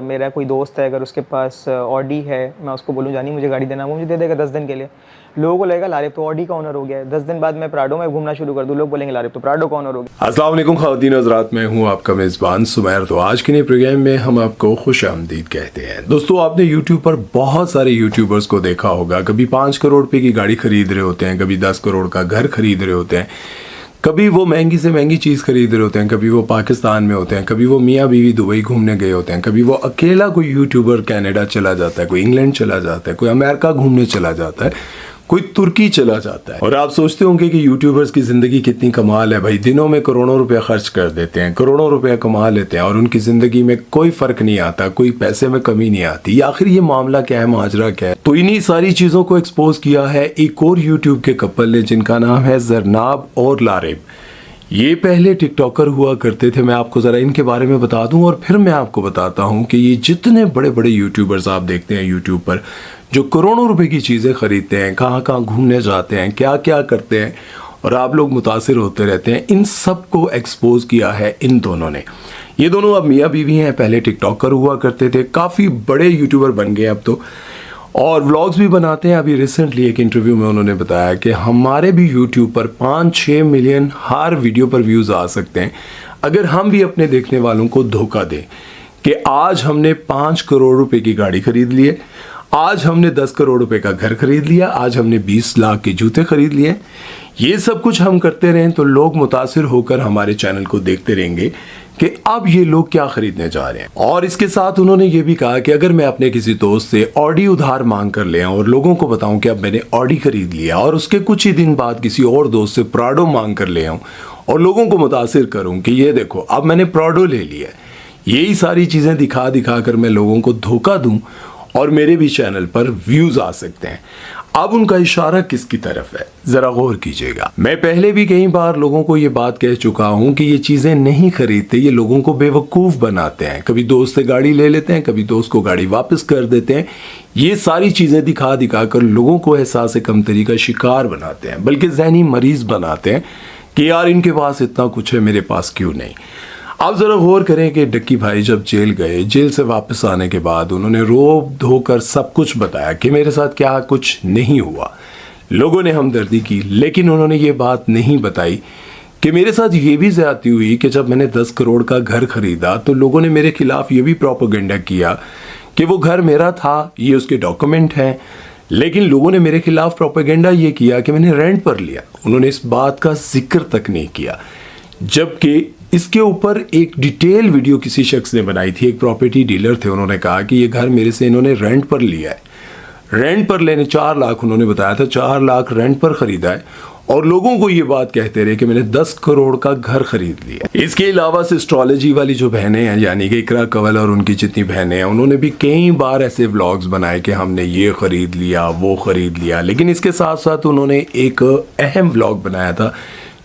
मेरा कोई दोस्त है, अगर उसके पास ऑडी है, मैं उसको बोलूँ जानी मुझे गाड़ी देना, वो मुझे दे देगा 10 दिन के लिए। लोगों को लगेगा लारिब तो ऑडी का ओनर हो गया है। 10 दिन बाद मैं प्राडो में घूमना शुरू कर दूँ, लोग बोलेंगे लारिब तो प्राडो का ओनर हो गया। अस्सलाम वालेकुम ख़वातीन हज़रात, मैं हूँ आपका मेज़बान सुमैर। तो आज के नए प्रोग्राम में हम आपको खुश आमदीद कहते हैं। दोस्तों, आपने यूट्यूब पर बहुत सारे यूट्यूबर्स को देखा होगा, कभी 5 करोड़ रुपए की गाड़ी खरीद रहे होते हैं, कभी 10 करोड़ का घर खरीद रहे होते हैं, कभी वो महंगी से महंगी चीज़ खरीद रहे होते हैं, कभी वो पाकिस्तान में होते हैं, कभी वो मियाँ बीवी दुबई घूमने गए होते हैं, कभी वो अकेला कोई यूट्यूबर कनाडा चला जाता है, कोई इंग्लैंड चला जाता है, कोई अमेरिका घूमने चला जाता है, कोई तुर्की चला जाता है। और आप सोचते होंगे कि यूट्यूबर्स की ज़िंदगी कितनी कमाल है भाई, दिनों में करोड़ों रुपया खर्च कर देते हैं, करोड़ों रुपया कमा लेते हैं और उनकी ज़िंदगी में कोई फ़र्क नहीं आता, कोई पैसे में कमी नहीं आती। आखिर ये मामला क्या है, माजरा क्या है? तो इन्हीं सारी चीज़ों को एक्सपोज किया है एक और यूट्यूब के कपल ने, जिनका नाम है ज़रनाब और लारिब। ये पहले टिकटॉकर हुआ करते थे। मैं आपको ज़रा इनके बारे में बता दूं और फिर मैं आपको बताता हूं कि ये जितने बड़े बड़े यूट्यूबर्स आप देखते हैं यूट्यूब पर, जो करोड़ों रुपए की चीज़ें खरीदते हैं, कहाँ कहाँ घूमने जाते हैं, क्या क्या करते हैं और आप लोग मुतासिर होते रहते हैं, इन सब को एक्सपोज किया है इन दोनों ने। ये दोनों अब मियाँ बीवी हैं, पहले टिकटॉकर हुआ करते थे, काफ़ी बड़े यूट्यूबर बन गए अब तो, और व्लॉग्स भी बनाते हैं। अभी रिसेंटली एक इंटरव्यू में उन्होंने बताया कि हमारे भी यूट्यूब पर 5-6 मिलियन हर वीडियो पर व्यूज़ आ सकते हैं अगर हम भी अपने देखने वालों को धोखा दें कि आज हमने 5 करोड़ रुपए की गाड़ी खरीद ली है, आज हमने 10 करोड़ रुपए का घर खरीद लिया, आज हमने 20 लाख के जूते खरीद लिए। ये सब कुछ हम करते रहें तो लोग मुतासिर होकर हमारे चैनल को देखते रहेंगे कि अब ये लोग क्या खरीदने जा रहे हैं। और इसके साथ उन्होंने ये भी कहा कि अगर मैं अपने किसी दोस्त से ऑडी उधार मांग कर ले आऊं और लोगों को बताऊं कि अब मैंने ऑडी खरीद लिया, और उसके कुछ ही दिन बाद किसी और दोस्त से प्राडो मांग कर ले आऊं और लोगों को मुतासिर करूं कि ये देखो अब मैंने प्राडो ले लिया, यही सारी चीज़ें दिखा दिखा कर मैं लोगों को धोखा दूं और मेरे भी चैनल पर व्यूज़ आ सकते हैं। अब उनका इशारा किसकी तरफ है, जरा गौर कीजिएगा। मैं पहले भी कई बार लोगों को ये बात कह चुका हूं कि ये चीजें नहीं खरीदते, ये लोगों को बेवकूफ बनाते हैं। कभी दोस्त से गाड़ी ले लेते हैं, कभी दोस्त को गाड़ी वापस कर देते हैं। ये सारी चीजें दिखा दिखा कर लोगों को एहसास कमतरी का शिकार बनाते हैं, बल्कि जहनी मरीज बनाते हैं कि यार इनके पास इतना कुछ है, मेरे पास क्यों नहीं। आप ज़रा गौर करें कि डक्की भाई जब जेल गए, जेल से वापस आने के बाद उन्होंने रो धोकर सब कुछ बताया कि मेरे साथ क्या कुछ नहीं हुआ। लोगों ने हमदर्दी की, लेकिन उन्होंने ये बात नहीं बताई कि मेरे साथ ये भी ज़्यादती हुई कि जब मैंने 10 करोड़ का घर खरीदा तो लोगों ने मेरे खिलाफ ये भी प्रोपेगेंडा किया कि वो घर मेरा था, ये उसके डॉक्यूमेंट हैं, लेकिन लोगों ने मेरे खिलाफ प्रोपेगेंडा ये किया कि मैंने रेंट पर लिया। उन्होंने इस बात का जिक्र तक नहीं किया, जबकि इसके ऊपर एक डिटेल वीडियो किसी शख्स ने बनाई थी। एक प्रॉपर्टी डीलर थे, उन्होंने कहा कि ये घर मेरे से इन्होंने रेंट पर लिया है, रेंट पर लेने 4 लाख उन्होंने बताया था, 4 लाख रेंट पर खरीदा है, और लोगों को ये बात कहते रहे कि मैंने 10 करोड़ का घर खरीद लिया। इसके अलावा एस्ट्रोलॉजी वाली जो बहनें हैं, यानी कि इकरा कंवल और उनकी जितनी बहनें हैं, उन्होंने भी कई बार ऐसे व्लॉग्स बनाए कि हमने ये खरीद लिया, वो खरीद लिया। लेकिन इसके साथ साथ उन्होंने एक अहम व्लॉग बनाया था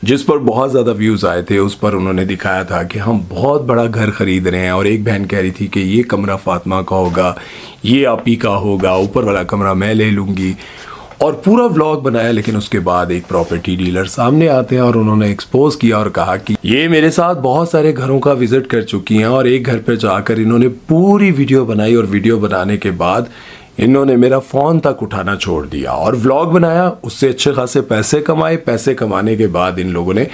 जिस पर बहुत ज़्यादा व्यूज़ आए थे। उस पर उन्होंने दिखाया था कि हम बहुत बड़ा घर ख़रीद रहे हैं, और एक बहन कह रही थी कि ये कमरा फातिमा का होगा, ये आपी का होगा, ऊपर वाला कमरा मैं ले लूँगी, और पूरा व्लॉग बनाया। लेकिन उसके बाद एक प्रॉपर्टी डीलर सामने आते हैं और उन्होंने एक्सपोज किया और कहा कि ये मेरे साथ बहुत सारे घरों का विज़िट कर चुकी हैं, और एक घर पर जाकर इन्होंने पूरी वीडियो बनाई, और वीडियो बनाने के बाद इन्होंने मेरा फ़ोन तक उठाना छोड़ दिया और व्लॉग बनाया, उससे अच्छे खासे पैसे कमाए। पैसे कमाने के बाद इन लोगों ने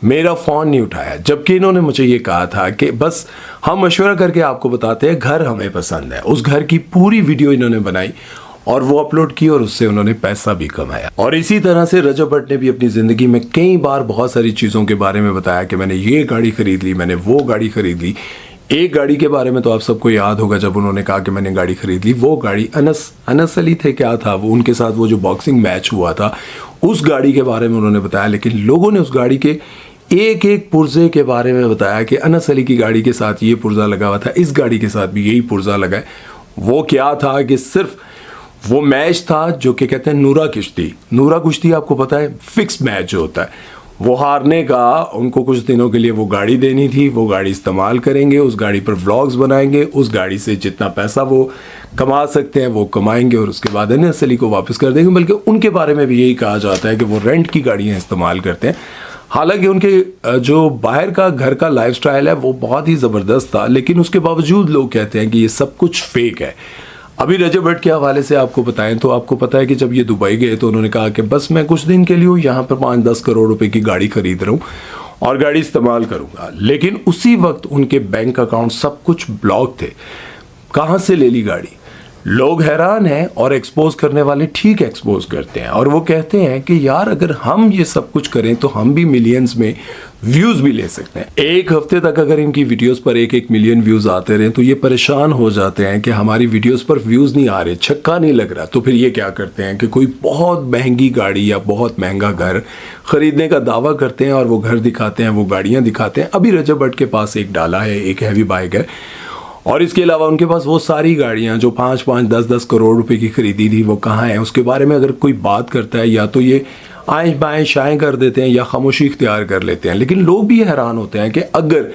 मेरा फ़ोन नहीं उठाया, जबकि इन्होंने मुझे ये कहा था कि बस हम मशवरा करके आपको बताते हैं, घर हमें पसंद है। उस घर की पूरी वीडियो इन्होंने बनाई और वो अपलोड की, और उससे उन्होंने पैसा भी कमाया। और इसी तरह से रजब भट्ट ने भी अपनी ज़िंदगी में कई बार बहुत सारी चीज़ों के बारे में बताया कि मैंने ये गाड़ी खरीद ली, मैंने वो गाड़ी खरीद ली। एक गाड़ी के बारे में तो आप सबको याद होगा, जब उन्होंने कहा कि मैंने गाड़ी खरीद ली, वो गाड़ी अनस अली थे, क्या था वो, उनके साथ वो जो बॉक्सिंग मैच हुआ था, उस गाड़ी के बारे में उन्होंने बताया। लेकिन लोगों ने उस गाड़ी के एक एक पुर्जे के बारे में बताया कि अनस अली की गाड़ी के साथ ये पुर्जा लगा हुआ था, इस गाड़ी के साथ भी यही पुर्जा लगा है। वो क्या था कि सिर्फ वो मैच था जो कि कहते हैं नूरा कुश्ती। नूरा कुश्ती आपको पता है, फिक्स मैच जो होता है, वो हारने का उनको कुछ दिनों के लिए वो गाड़ी देनी थी, वो गाड़ी इस्तेमाल करेंगे, उस गाड़ी पर व्लॉग्स बनाएंगे, उस गाड़ी से जितना पैसा वो कमा सकते हैं वो कमाएंगे, और उसके बाद अनस अली को वापस कर देंगे। बल्कि उनके बारे में भी यही कहा जाता है कि वो रेंट की गाड़ियाँ इस्तेमाल करते हैं। हालांकि उनके जो बाहर का घर का लाइफस्टाइल है वो बहुत ही ज़बरदस्त था, लेकिन उसके बावजूद लोग कहते हैं कि ये सब कुछ फेक है। अभी रजब भट्ट के हवाले से आपको बताएं तो आपको पता है कि जब ये दुबई गए तो उन्होंने कहा कि बस मैं कुछ दिन के लिए यहाँ पर 5-10 करोड़ रुपए की गाड़ी खरीद रहा हूँ और गाड़ी इस्तेमाल करूँगा, लेकिन उसी वक्त उनके बैंक अकाउंट सब कुछ ब्लॉक थे। कहाँ से ले ली गाड़ी? लोग हैरान हैं और एक्सपोज करने वाले ठीक एक्सपोज करते हैं और वो कहते हैं कि यार अगर हम ये सब कुछ करें तो हम भी मिलियंस में व्यूज़ भी ले सकते हैं। एक हफ्ते तक अगर इनकी वीडियोस पर 1-1 मिलियन व्यूज़ आते रहे तो ये परेशान हो जाते हैं कि हमारी वीडियोस पर व्यूज़ नहीं आ रहे, छक्का नहीं लग रहा। तो फिर ये क्या करते हैं कि कोई बहुत महंगी गाड़ी या बहुत महंगा घर खरीदने का दावा करते हैं और वो घर दिखाते हैं, वो गाड़ियाँ दिखाते हैं। अभी रजब भट्ट के पास एक डाला है, एक हैवी बाइक है और इसके अलावा उनके पास वो सारी गाड़ियां जो 5-5, 10-10 करोड़ रुपए की खरीदी थी वो कहाँ हैं, उसके बारे में अगर कोई बात करता है या तो ये आएँ बाएँ शाएँ कर देते हैं या खामोशी इख्तियार कर लेते हैं। लेकिन लोग भी हैरान होते हैं कि अगर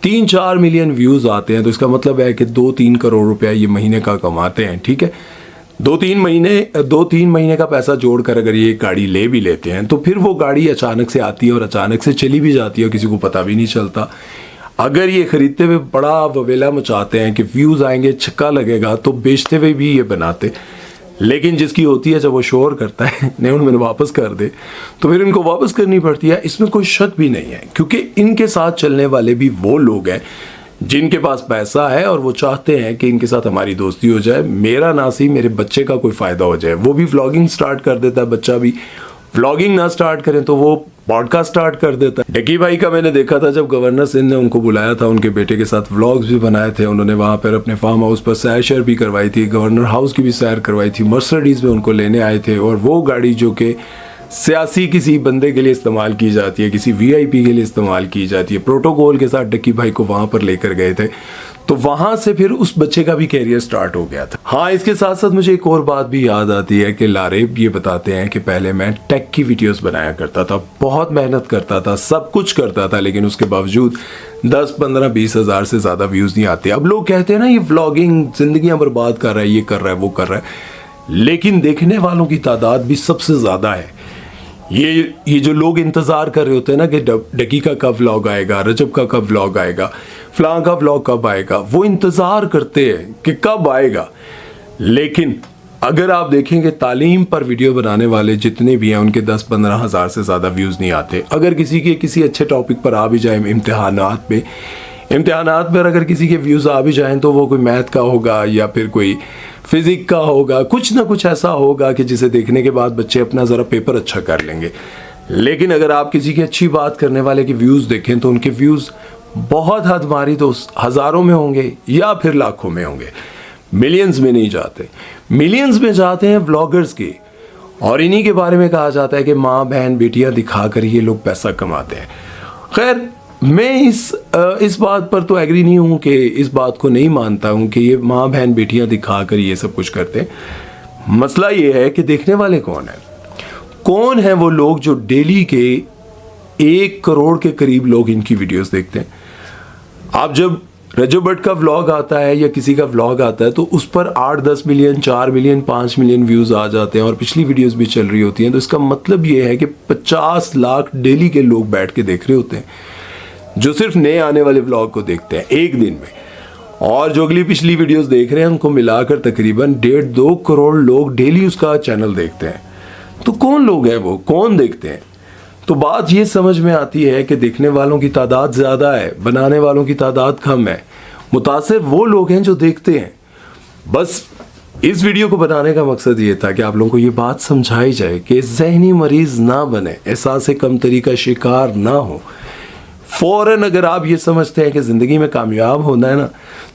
3-4 मिलियन व्यूज़ आते हैं तो इसका मतलब है कि 2-3 करोड़ रुपया ये महीने का कमाते हैं। ठीक है, 2-3 महीने का पैसा जोड़कर अगर ये गाड़ी ले भी लेते हैं तो फिर वो गाड़ी अचानक से आती है और अचानक से चली भी जाती है और किसी को पता भी नहीं चलता। अगर ये खरीदते हुए बड़ा ववेला मचाते हैं कि व्यूज़ आएंगे, छक्का लगेगा, तो बेचते हुए भी ये बनाते। लेकिन जिसकी होती है जब वो शोर करता है नहीं उन्हें वापस कर दे तो फिर इनको वापस करनी पड़ती है। इसमें कोई शक भी नहीं है क्योंकि इनके साथ चलने वाले भी वो लोग हैं जिनके पास पैसा है और वो चाहते हैं कि इनके साथ हमारी दोस्ती हो जाए, मेरा ना सी मेरे बच्चे का कोई फ़ायदा हो जाए। वो भी व्लॉगिंग स्टार्ट कर देता है, बच्चा भी व्लॉगिंग ना स्टार्ट करें तो वो पॉडकास्ट स्टार्ट कर देता है। डकी भाई का मैंने देखा था जब गवर्नर सिंह ने उनको बुलाया था, उनके बेटे के साथ व्लॉग्स भी बनाए थे। उन्होंने वहाँ पर अपने फार्म हाउस पर सैर शैर भी करवाई थी, गवर्नर हाउस की भी सैर करवाई थी, मर्सिडीज़ में उनको लेने आए थे। और वो गाड़ी जो कि सियासी किसी बंदे के लिए इस्तेमाल की जाती है, किसी वीआईपी के लिए इस्तेमाल की जाती है, प्रोटोकॉल के साथ डकी भाई को वहाँ पर लेकर गए थे। तो वहाँ से फिर उस बच्चे का भी कैरियर स्टार्ट हो गया था। हाँ, इसके साथ साथ मुझे एक और बात भी याद आती है कि लारेब ये बताते हैं कि पहले मैं टेक की वीडियोस बनाया करता था, बहुत मेहनत करता था, सब कुछ करता था, लेकिन उसके बावजूद 10-15-20 हज़ार से ज़्यादा व्यूज़ नहीं आते। अब लोग कहते हैं ना ये व्लॉगिंग जिंदगियाँ बर्बाद कर रहा है, ये कर रहा है, वो कर रहा है, लेकिन देखने वालों की तादाद भी सबसे ज़्यादा है। ये जो लोग इंतज़ार कर रहे होते हैं ना कि डकी का कब व्लॉग आएगा, रजब का कब व्लॉग आएगा, फलां का व्लॉग कब आएगा, वो इंतज़ार करते हैं कि कब आएगा। लेकिन अगर आप देखेंगे तालीम पर वीडियो बनाने वाले जितने भी हैं उनके 10-15 हज़ार से ज़्यादा व्यूज़ नहीं आते। अगर किसी के किसी अच्छे टॉपिक पर आ भी जाए, इम्तिहानात पर अगर किसी के व्यूज़ आ भी जाएं तो वो कोई मैथ का होगा या फिर कोई फिज़िक का होगा, कुछ ना कुछ ऐसा होगा कि जिसे देखने के बाद बच्चे अपना ज़रा पेपर अच्छा कर लेंगे। लेकिन अगर आप किसी की अच्छी बात करने वाले के व्यूज़ देखें तो उनके व्यूज़ बहुत हद मारी तो हज़ारों में होंगे या फिर लाखों में होंगे, मिलियंस में नहीं जाते। मिलियंस में जाते हैं व्लॉगर्स के, और इन्हीं के बारे में कहा जाता है कि माँ बहन बेटियाँ दिखाकर ये लोग पैसा कमाते हैं। खैर, मैं इस बात पर तो एग्री नहीं हूँ, कि इस बात को नहीं मानता हूँ कि ये माँ बहन बेटियाँ दिखाकर ये सब कुछ करते हैं। मसला ये है कि देखने वाले कौन है वो लोग जो डेली के 1 करोड़ के करीब लोग इनकी वीडियोस देखते हैं। आप जब रजब भट्ट का व्लॉग आता है या किसी का व्लॉग आता है तो उस पर 8-10 मिलियन, 4 मिलियन, 5 मिलियन व्यूज़ आ जाते हैं और पिछली वीडियोस भी चल रही होती हैं। तो इसका मतलब ये है कि 50 लाख डेली के लोग बैठ के देख रहे होते हैं, जो सिर्फ नए आने वाले व्लॉग को देखते हैं एक दिन में, और जो अगली पिछली वीडियोस देख रहे हैं उनको मिलाकर तकरीबन 1.5-2 करोड़ लोग डेली उसका चैनल देखते हैं। तो कौन लोग हैं वो, कौन देखते हैं? तो बात ये समझ में आती है कि देखने वालों की तादाद ज़्यादा है, बनाने वालों की तादाद कम है। मुतासिर वो लोग हैं जो देखते हैं। बस इस वीडियो को बनाने का मकसद ये था कि आप लोगों को ये बात समझाई जाए कि ज़हनी मरीज़ ना बने, एहसास कमतरी का शिकार ना हो। फ़ौरन अगर आप ये समझते हैं कि ज़िंदगी में कामयाब होना है ना,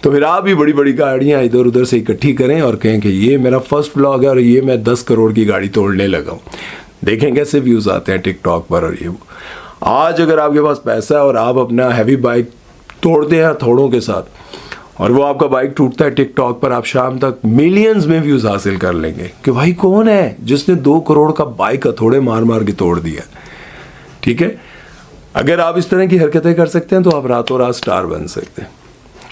तो फिर आप भी बड़ी बड़ी गाड़ियाँ इधर उधर से इकट्ठी करें और कहें कि ये मेरा फर्स्ट व्लॉग है और ये मैं 10 करोड़ की गाड़ी तोड़ने लगा हूँ। देखें कैसे व्यूज़ आते हैं टिकटॉक पर। और ये आज अगर आपके पास पैसा है और आप अपना हैवी बाइक तोड़ते हैं हथौड़ों के साथ और वो आपका बाइक टूटता है टिकटॉक पर, आप शाम तक मिलियंस में व्यूज़ हासिल कर लेंगे कि भाई कौन है जिसने 2 करोड़ का बाइक हथौड़े मार मार के तोड़ दिया। ठीक है, अगर आप इस तरह की हरकतें कर सकते हैं तो आप रातों रात स्टार बन सकते हैं।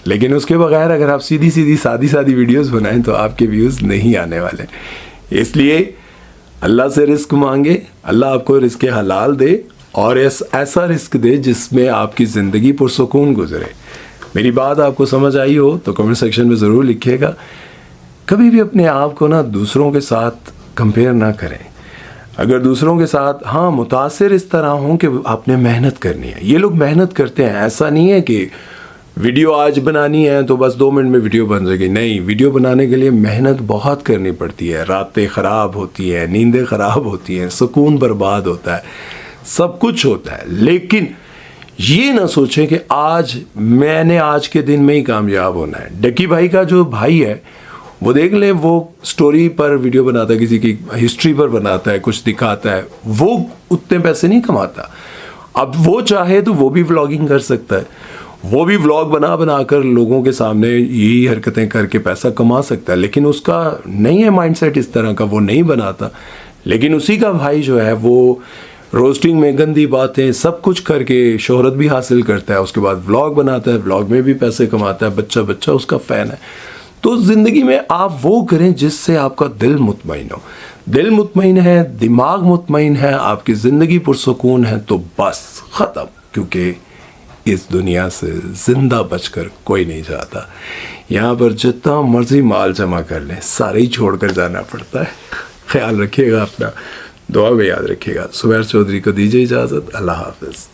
लेकिन उसके बगैर अगर आप सीधी सीधी सादी सादी वीडियोस बनाएं तो आपके व्यूज़ नहीं आने वाले। इसलिए अल्लाह से रिस्क मांगे, अल्लाह आपको रिस्क हलाल दे, और ऐसा रिस्क दे जिसमें आपकी ज़िंदगी पुरसुकून गुजरे। मेरी बात आपको समझ आई हो तो कमेंट सेक्शन में ज़रूर लिखिएगा। कभी भी अपने आप को ना दूसरों के साथ कंपेयर ना करें। अगर दूसरों के साथ हाँ मुतासिर इस तरह हों कि आपने मेहनत करनी है, ये लोग मेहनत करते हैं। ऐसा नहीं है कि वीडियो आज बनानी है तो बस 2 मिनट में वीडियो बन जाएगी। नहीं, वीडियो बनाने के लिए मेहनत बहुत करनी पड़ती है। रातें ख़राब होती हैं, नींदें ख़राब होती हैं, सुकून बर्बाद होता है, सब कुछ होता है। लेकिन ये ना सोचें कि आज के दिन में ही कामयाब होना है। डकी भाई का जो भाई है वो देख ले, वो स्टोरी पर वीडियो बनाता है, किसी की हिस्ट्री पर बनाता है, कुछ दिखाता है, वो उतने पैसे नहीं कमाता। अब वो चाहे तो वो भी व्लॉगिंग कर सकता है, वो भी व्लॉग बना कर लोगों के सामने यही हरकतें करके पैसा कमा सकता है। लेकिन उसका नहीं है माइंडसेट इस तरह का, वो नहीं बनाता। लेकिन उसी का भाई जो है वो रोस्टिंग में गंदी बातें सब कुछ करके शोहरत भी हासिल करता है, उसके बाद व्लॉग बनाता है, व्लॉग में भी पैसे कमाता है, बच्चा उसका फ़ैन है। तो ज़िंदगी में आप वो करें जिससे आपका दिल मुतमईन हो। दिल मुतमईन है, दिमाग मुतमईन है, आपकी ज़िंदगी पुरसुकून है तो बस ख़त्म। क्योंकि इस दुनिया से ज़िंदा बचकर कोई नहीं जाता। यहाँ पर जितना मर्ज़ी माल जमा कर लें सारे ही छोड़ कर जाना पड़ता है। ख्याल रखिएगा अपना, दुआ में याद रखिएगा। सुमैर चौधरी को दीजिए इजाज़त। अल्लाह हाफ़िज़।